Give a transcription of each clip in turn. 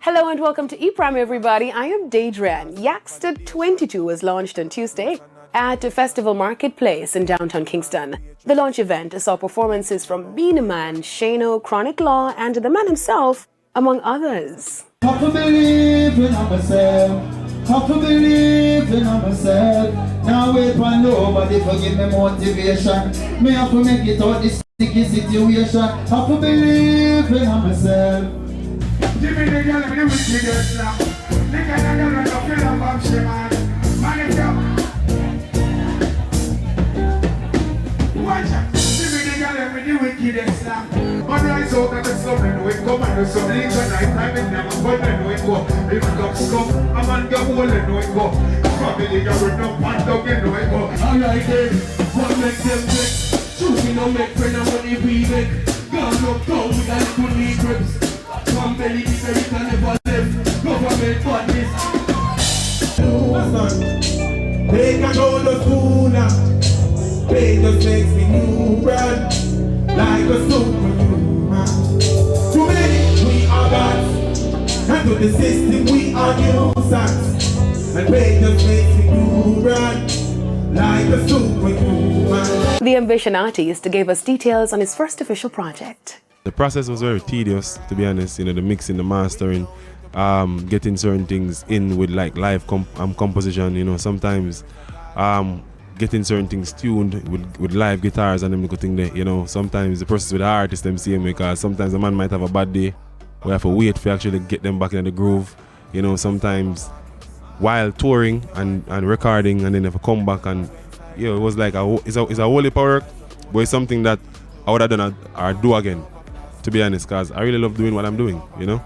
Hello and welcome to ePrime, everybody. I am Daedran. Yaksta 22 was launched on Tuesday at Festival Marketplace in downtown Kingston. The launch event saw performances from Beenie Man, Shano, Chronic Law, and the man himself, among others. Have to believe in myself. Have to believe in myself. Now wait for nobody to give me motivation. Me have to make it out this sticky situation. Have to believe in myself. Give me the girl with the wickedest now. The girl with the feel of option, man. Man, it's up. Watch out. Give me the girl with the wickedest now. Man, rise out of the slum and we come and do some leaves at night time and never fun and we go. If the dogs come, a man get hole and we go. Family girl with no pan dog and we go. Alright then, what make them vex? Choosing no make friend and money we make. Gone up down with a little knee grips. From belly the very can never left. Government badness. Take a go to school now. Pain just makes me new brand. Like a superhuman. To many we are gods, and to the system we are nuisance. And pain just makes me new brand. Like a superhuman. The Ambition artist gave us details on his first official project. The process was very tedious, to be honest. You know, the mixing, the mastering, getting certain things in with like live composition. You know, sometimes getting certain things tuned with live guitars and them good thing there. You know, sometimes the process with the artist them same, because sometimes a man might have a bad day. We have to wait for actually get them back in the groove. You know, sometimes while touring and recording, and then have to come back and you know, it was like it's a whole heap of work, but it's something that I would have done or do again. To be honest, because I really love doing what I'm doing, you know?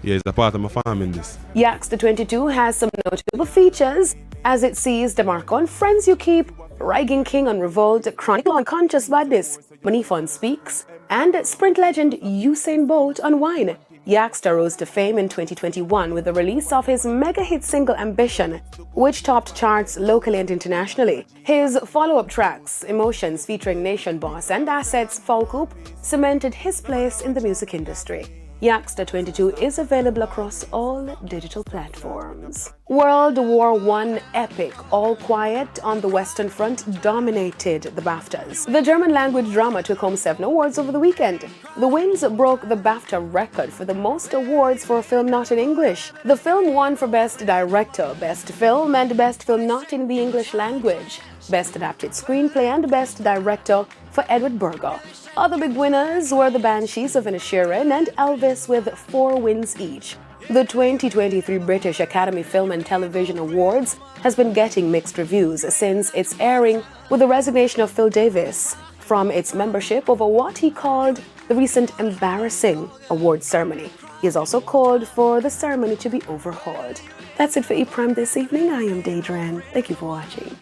Yeah, it's a part of my farm in this. Yaksta 22 has some notable features as it sees DeMarco on Friends You Keep, Reggae King on Revolt, Chronic Law on Conscious Badness, Manif on Speaks, and sprint legend Usain Bolt on Wine. Yaksta rose to fame in 2021 with the release of his mega hit single Ambition, which topped charts locally and internationally. His follow-up tracks, Emotions featuring Nation Boss and Assets Falcoop, cemented his place in the music industry. Yaksta 22 is available across all digital platforms. World War I epic All Quiet on the Western Front dominated the BAFTAs. The German language drama took home 7 awards over the weekend. The Winds broke the BAFTA record for the most awards for a film not in English. The film won for Best Director, Best Film, and Best Film Not in the English Language, Best Adapted Screenplay, and Best Director for Edward Berger. Other big winners were the Banshees of Inisherin and Elvis with 4 wins each. The 2023 British Academy Film and Television Awards has been getting mixed reviews since its airing, with the resignation of Phil Davis from its membership over what he called the recent embarrassing awards ceremony. He has also called for the ceremony to be overhauled. That's it for ePrime this evening. I am Daedran. Thank you for watching.